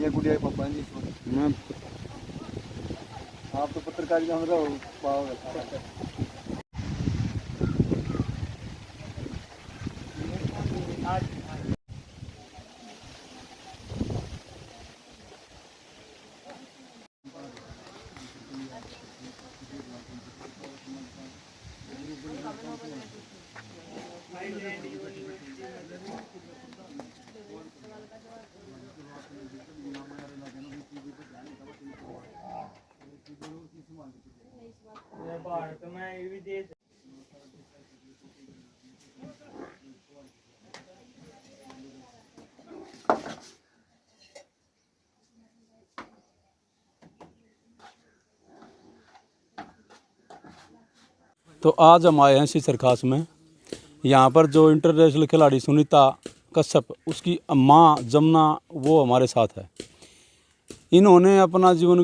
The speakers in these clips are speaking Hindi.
ये गुड़िया के पापा जी मैं आप तो पत्रकारिता में रहो पाओगे। तो आज हम आए हैं सीसर खास में। यहाँ पर जो इंटरनेशनल खिलाड़ी सुनीता कश्यप उसकी माँ जमुना वो हमारे साथ है। इन्होंने अपना जीवन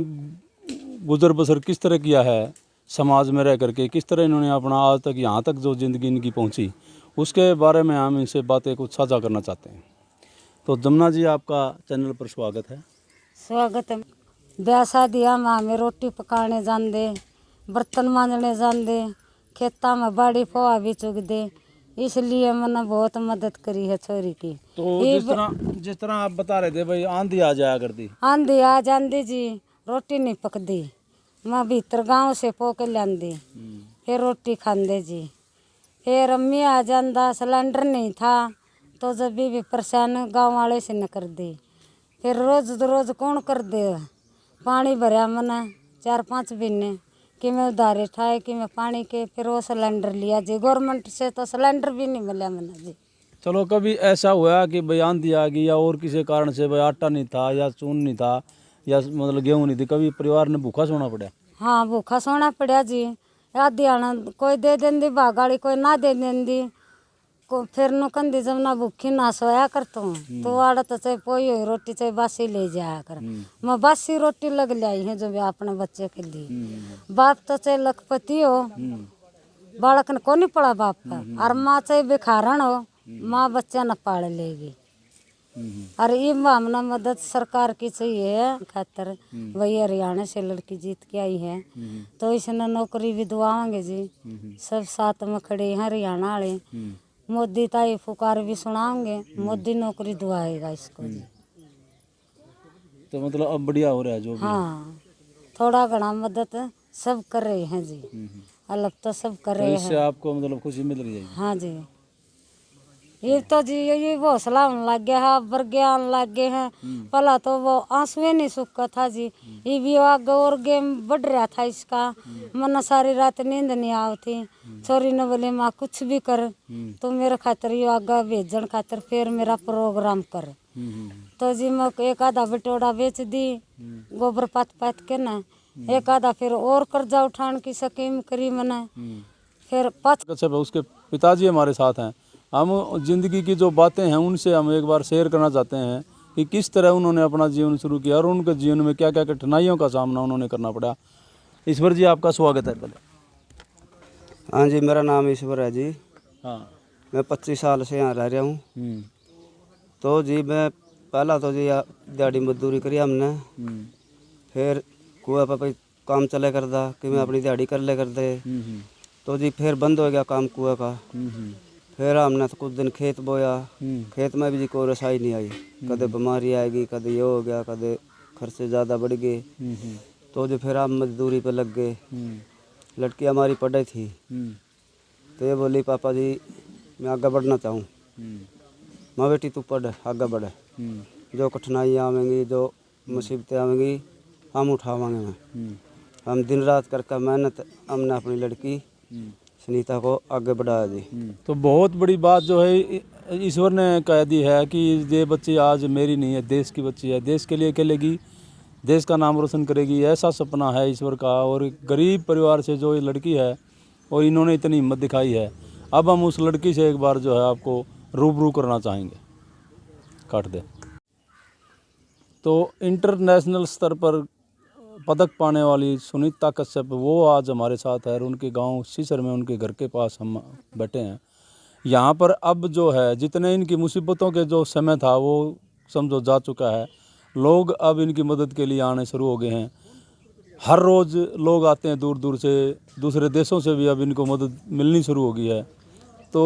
गुजर बसर किस तरह किया है समाज में रह करके, किस तरह इन्होंने अपना आज तक यहाँ तक जो ज़िंदगी इनकी पहुँची, उसके बारे में हम इनसे बातें कुछ साझा करना चाहते हैं। तो जमुना जी, आपका चैनल पर स्वागत है। स्वागत है। ब्याह शादियाँ में हमें रोटी पकाने जान दे, बर्तन मांजने जान दे, खेता में बाड़ी पोहा भी चुग दे, इसलिए मैंने बहुत मदद करी है छोरी की। तो जिस तरह आप बता रहे थे भाई, आंधी आ जाया करती, आंधी आ जाती जी, रोटी नहीं पकती, मैं भीतर गांव से पोके लांदी, फिर रोटी खांदे जी। फिर अम्मी आ जाता, सिलेंडर नहीं था तो जब भी परेशान गांव वाले से न कर दी। फिर रोज कौन कर दे, पानी भरया मैंने 4-5 महीने कि मैं उधारे ठाए कि मैं पानी के, फिर वो सिलेंडर लिया जी गवर्नमेंट से, तो सिलेंडर भी नहीं मिला मैंने जी। चलो, कभी ऐसा हुआ कि भाई आंधी आ गई या और किसी कारण से भाई आटा नहीं था या चून नहीं था या मतलब गेहूँ नहीं थी, कभी परिवार ने भूखा सोना पड़ा? हाँ, भूखा सोना पड़ा जी। आधी आना कोई दे देंदी बागाड़ी, कोई ना दे देंदी को, फिर नु कंदी जब ना भूखी ना सोया करता हूँ तो आड़ा तो चाहे पोई हुई रोटी चाहे बासी ले जाया कर। मैं बासी रोटी लग लाई है जो भी अपने बच्चे के लिए। बाप तो चाहे लखपति हो, बालक ने को नहीं पड़ा बाप का, और माँ चाहे भिखारण हो, माँ बच्चा न पाल लेगी। और ये मामला मदद सरकार की चाहिए खातर। वही हरियाणा से लड़की जीत के आई है तो इसने नौकरी भी दुआएंगे जी। सब साथ में खड़े हैं हरियाणा वाले। मोदी ताई फुकार भी सुनाओगे, मोदी नौकरी दुआएगा इसको जी। तो मतलब अब बढ़िया हो रहा है जो भी। हाँ, थोड़ा घना मदद सब कर रहे हैं जी, अलग तो सब कर तो रहे इससे हैं। आपको मतलब खुशी मिल रही है? हाँ जी, ये तो जी ये हौसला होने लग गया है, बर्गे आने लग गए हैं। पहला तो वो आंसुएं नहीं सूखा था जी, ये भी आगे और गेम बढ़ रहा था इसका। मन सारी रात नींद नहीं आवती, छोरी ने बोले माँ कुछ भी कर तो मेरे खातर ये आगे भेजन खातर फिर मेरा प्रोग्राम कर। तो जी मैं एक आधा बटोड़ा बेच दी गोबर पात के ना, एक आधा फिर और कर्जा उठाने की स्कीम करी मैंने। फिर 5 अच्छा, उसके पिताजी हमारे साथ हैं। हम जिंदगी की जो बातें हैं उनसे हम एक बार शेयर करना चाहते हैं कि किस तरह उन्होंने अपना जीवन शुरू किया और उनके जीवन में क्या क्या कठिनाइयों का सामना उन्होंने करना पड़ा। ईश्वर जी, आपका स्वागत है पहले। हाँ जी, मेरा नाम ईश्वर है जी। हाँ। मैं 25 साल से यहाँ रह रहा हूँ। तो जी मैं पहला तो जी दिहाड़ी मजदूरी करी हमने, फिर कुआ पर काम चले करदा कि मैं अपनी दिहाड़ी कर ले करदे। तो जी फिर बंद हो गया काम कुआ का। फिर हमने तो कुछ दिन खेत बोया, खेत में भी जी कोई रसाई नहीं आई, कदे बीमारी आएगी, कदे ये हो गया, कदे खर्चे ज़्यादा बढ़ गए। तो जी फिर हम मजदूरी पे लग गए। लड़की हमारी पढ़ी थी तो ये बोली पापा जी मैं आगे बढ़ना चाहूँ। माँ बेटी तू पढ़, आगे बढ़, जो कठिनाइयाँ आवेंगी, जो मुसीबतें आवेंगी हम उठावांगे। मैं हम दिन रात करके मेहनत हमने अपनी लड़की सुनीता को आगे बढ़ाया जी। तो बहुत बड़ी बात जो है ईश्वर ने कह दी है कि ये बच्ची आज मेरी नहीं है, देश की बच्ची है, देश के लिए खेलेगी, देश का नाम रोशन करेगी, ऐसा सपना है ईश्वर का। और गरीब परिवार से जो ये लड़की है और इन्होंने इतनी हिम्मत दिखाई है, अब हम उस लड़की से एक बार जो है आपको रूबरू करना चाहेंगे। काट दे। तो इंटरनेशनल स्तर पर पदक पाने वाली सुनीता कश्यप वो आज हमारे साथ है और उनके गांव सीसर में उनके घर के पास हम बैठे हैं। यहाँ पर अब जो है जितने इनकी मुसीबतों के जो समय था वो समझो जा चुका है। लोग अब इनकी मदद के लिए आने शुरू हो गए हैं। हर रोज़ लोग आते हैं दूर दूर से, दूसरे देशों से भी अब इनको मदद मिलनी शुरू हो गई है। तो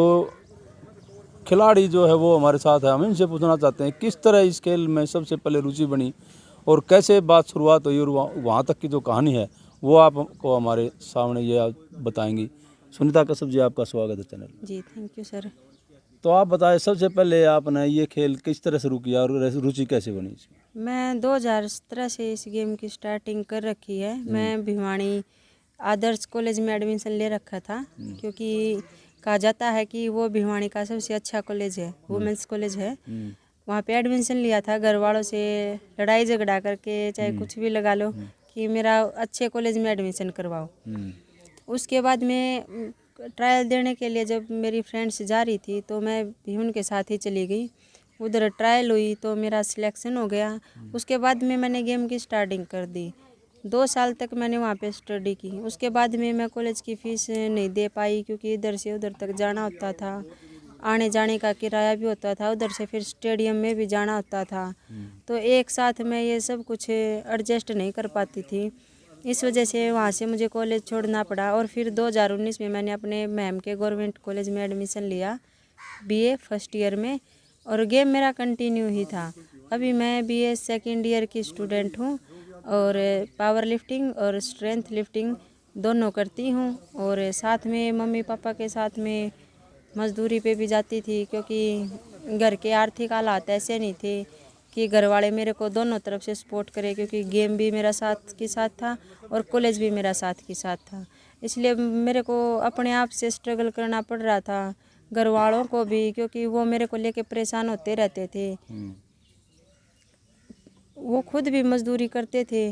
खिलाड़ी जो है वो हमारे साथ है, हम इनसे पूछना चाहते हैं किस तरह इस खेल में सबसे पहले रुचि बनी और कैसे बात शुरुआत हुई और वहाँ तक की जो कहानी है वो आपको हमारे सामने ये आप बताएंगी। सुनीता कश्यप जी, आपका स्वागत है चैनल। जी थैंक यू सर। तो आप बताएं सबसे पहले आपने ये खेल किस तरह शुरू किया और रुचि कैसे बनी इसमें? मैं 2017 से इस गेम की स्टार्टिंग कर रखी है। मैं भिवानी आदर्श कॉलेज में एडमिशन ले रखा था, क्योंकि कहा जाता है कि वो भिवानी का सबसे अच्छा कॉलेज है, वुमेंस कॉलेज है। वहाँ पे एडमिशन लिया था, घर वालों से लड़ाई झगड़ा करके, चाहे कुछ भी लगा लो, कि मेरा अच्छे कॉलेज में एडमिशन करवाओ। उसके बाद में ट्रायल देने के लिए जब मेरी फ्रेंड्स जा रही थी तो मैं भी उनके साथ ही चली गई। उधर ट्रायल हुई तो मेरा सिलेक्शन हो गया। उसके बाद में मैंने गेम की स्टार्टिंग कर दी। 2 साल तक मैंने वहाँ पे स्टडी की। उसके बाद में मैं कॉलेज की फ़ीस नहीं दे पाई, क्योंकि इधर से उधर तक जाना होता था, आने जाने का किराया भी होता था, उधर से फिर स्टेडियम में भी जाना होता था। तो एक साथ मैं ये सब कुछ एडजस्ट नहीं कर पाती थी। इस वजह से वहाँ से मुझे कॉलेज छोड़ना पड़ा। और फिर 2019 में मैंने अपने मैम के गवर्नमेंट कॉलेज में एडमिशन लिया, बीए फर्स्ट ईयर में, और गेम मेरा कंटिन्यू ही था। अभी मैं बीए सेकंड ईयर की स्टूडेंट हूँ और पावर लिफ्टिंग और स्ट्रेंथ लिफ्टिंग दोनों करती हूँ। और साथ में मम्मी पापा के साथ में मजदूरी पे भी जाती थी, क्योंकि घर के आर्थिक हालात ऐसे नहीं थे कि घर वाले मेरे को दोनों तरफ से सपोर्ट करे, क्योंकि गेम भी मेरा साथ के साथ था और कॉलेज भी मेरा साथ के साथ था। इसलिए मेरे को अपने आप से स्ट्रगल करना पड़ रहा था, घर वालों को भी, क्योंकि वो मेरे को लेके परेशान होते रहते थे। वो खुद भी मजदूरी करते थे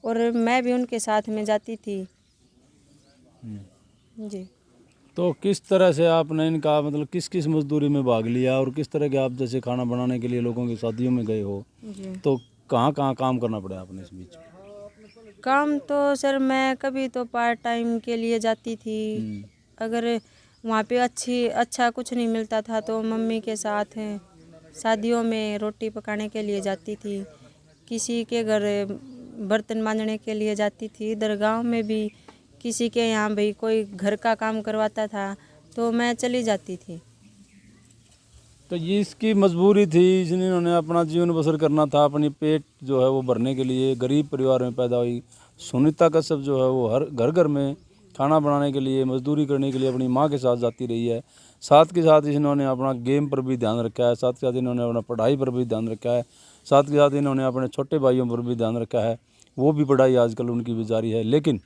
और मैं भी उनके साथ में जाती थी। जी। तो किस तरह से आपने इनका मतलब किस किस मजदूरी में भाग लिया और किस तरह के आप जैसे खाना बनाने के लिए लोगों की शादियों में गए हो, तो कहाँ कहाँ काम करना पड़ा आपने इस बीच? काम तो सर मैं कभी तो पार्ट टाइम के लिए जाती थी। अगर वहाँ पे अच्छा कुछ नहीं मिलता था तो मम्मी के साथ शादियों में रोटी पकाने के लिए जाती थी, किसी के घर बर्तन मांजने के लिए जाती थी। इधर गाँव में भी किसी के यहाँ भाई कोई घर का काम करवाता था तो मैं चली जाती थी। तो ये इसकी मजबूरी थी, इन्होंने अपना जीवन बसर करना था, अपनी पेट जो है वो भरने के लिए गरीब परिवार में पैदा हुई। सुनीता कश्यप जो है वो हर घर घर में खाना बनाने के लिए, मजदूरी करने के लिए अपनी माँ के साथ जाती रही है। साथ के साथ इन्होंने अपना गेम पर भी ध्यान रखा है, साथ के साथ इन्होंने अपना पढ़ाई पर भी ध्यान रखा है, साथ के साथ इन्होंने अपने छोटे भाइयों पर भी ध्यान रखा है। वो भी पढ़ाई आजकल उनकी भी जारी है। लेकिन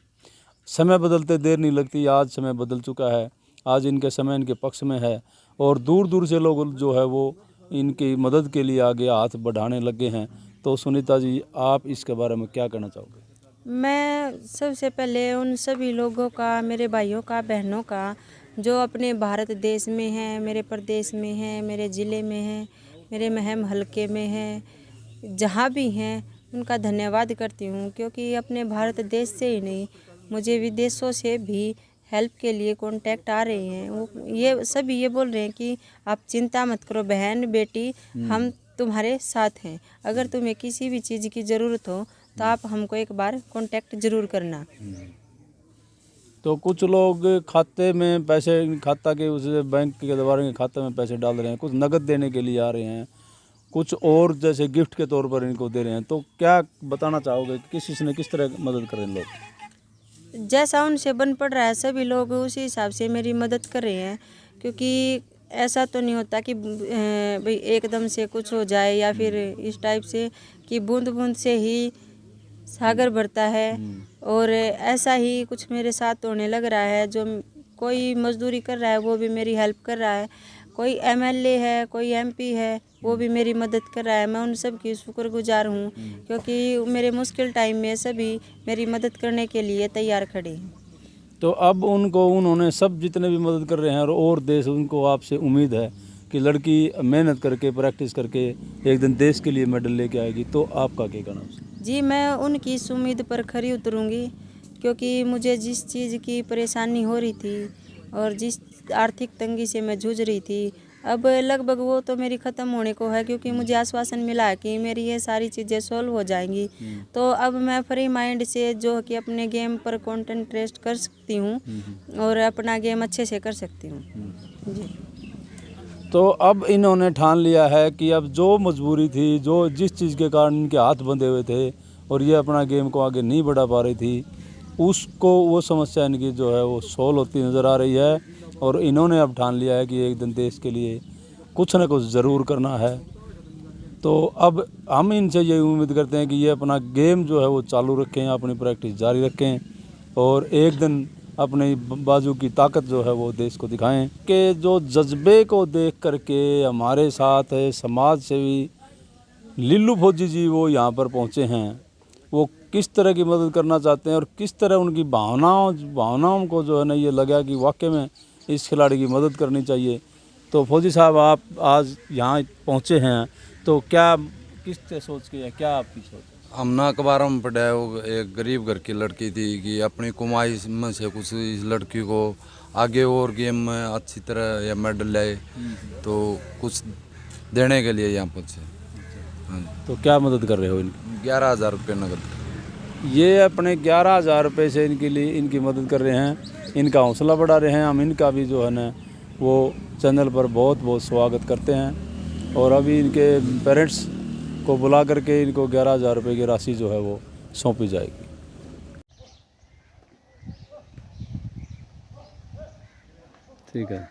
समय बदलते देर नहीं लगती, आज समय बदल चुका है, आज इनके समय इनके पक्ष में है और दूर दूर से लोग जो है वो इनकी मदद के लिए आगे हाथ बढ़ाने लगे हैं। तो सुनीता जी, आप इसके बारे में क्या कहना चाहोगे? मैं सबसे पहले उन सभी लोगों का, मेरे भाइयों का, बहनों का, जो अपने भारत देश में हैं, मेरे प्रदेश में हैं, मेरे ज़िले में हैं, मेरे महम हलके में हैं, जहाँ भी हैं, उनका धन्यवाद करती हूँ। क्योंकि अपने भारत देश से ही नहीं, मुझे विदेशों से भी हेल्प के लिए कांटेक्ट आ रहे हैं। वो ये सभी ये बोल रहे हैं कि आप चिंता मत करो बहन बेटी, हम तुम्हारे साथ हैं। अगर तुम्हें किसी भी चीज़ की ज़रूरत हो तो आप हमको एक बार कांटेक्ट ज़रूर करना। तो कुछ लोग खाते में पैसे, खाता के उस बैंक के द्वारा खाते में पैसे डाल रहे हैं, कुछ नगद देने के लिए आ रहे हैं, कुछ और जैसे गिफ्ट के तौर पर इनको दे रहे हैं। तो क्या बताना चाहोगे कि किस ने किस तरह मदद कर रहे हैं लोग? जैसा उनसे बन पड़ रहा है सभी लोग उसी हिसाब से मेरी मदद कर रहे हैं। क्योंकि ऐसा तो नहीं होता कि भाई एकदम से कुछ हो जाए या फिर इस टाइप से कि बूंद बूंद से ही सागर भरता है। और ऐसा ही कुछ मेरे साथ होने लग रहा है। जो कोई मजदूरी कर रहा है वो भी मेरी हेल्प कर रहा है, कोई एमएलए है, कोई एमपी है, वो भी मेरी मदद कर रहा है। मैं उन सब की शुक्रगुजार हूँ, क्योंकि मेरे मुश्किल टाइम में सभी मेरी मदद करने के लिए तैयार खड़े हैं। तो अब उन्होंने सब जितने भी मदद कर रहे हैं और देश उनको आपसे उम्मीद है कि लड़की मेहनत करके प्रैक्टिस करके एक दिन देश के लिए मेडल लेके आएगी। तो आपका क्या कहना है? जी, मैं उनकी इस उम्मीद पर खरी उतरूँगी, क्योंकि मुझे जिस चीज़ की परेशानी हो रही थी और जिस आर्थिक तंगी से मैं जूझ रही थी, अब लगभग वो तो मेरी ख़त्म होने को है, क्योंकि मुझे आश्वासन मिला है कि मेरी ये सारी चीज़ें सॉल्व हो जाएंगी। तो अब मैं फ्री माइंड से जो कि अपने गेम पर कंसंट्रेट कर सकती हूँ और अपना गेम अच्छे से कर सकती हूँ जी। तो अब इन्होंने ठान लिया है कि अब जो मजबूरी थी, जो जिस चीज़ के कारण इनके हाथ बंधे हुए थे और ये अपना गेम को आगे नहीं बढ़ा पा रही थी, उसको वो समस्या इनकी जो है वो सॉल्व होती नज़र आ रही है। और इन्होंने अब ठान लिया है कि एक दिन देश के लिए कुछ ना कुछ ज़रूर करना है। तो अब हम इनसे यही उम्मीद करते हैं कि ये अपना गेम जो है वो चालू रखें, अपनी प्रैक्टिस जारी रखें और एक दिन अपनी बाजू की ताकत जो है वो देश को दिखाएं। कि जो जज्बे को देख करके हमारे साथ समाज सेवी लीलू फौजी जी वो यहाँ पर पहुँचे हैं, वो किस तरह की मदद करना चाहते हैं और किस तरह उनकी भावनाओं को जो है ना ये लगा कि वाकई में इस खिलाड़ी की मदद करनी चाहिए। तो फौजी साहब आप आज यहाँ पहुँचे हैं, तो क्या किस तरह सोच के है, क्या आपकी सोच? हमने अखबारों में पढ़ा है, वो एक गरीब घर की लड़की थी कि अपनी कमाई में से कुछ इस लड़की को आगे और गेम में अच्छी तरह या मेडल लाए, तो कुछ देने के लिए यहाँ पहुँचे। हाँ, तो क्या मदद कर रहे हो इनकी? 11,000 रुपये नकद। ये अपने 11,000 रुपये से इनके लिए इनकी मदद कर रहे हैं, इनका हौसला बढ़ा रहे हैं। हम इनका भी जो है ना वो चैनल पर बहुत बहुत स्वागत करते हैं और अभी इनके पेरेंट्स को बुला करके इनको 11,000 रुपये की राशि जो है वो सौंपी जाएगी। ठीक है।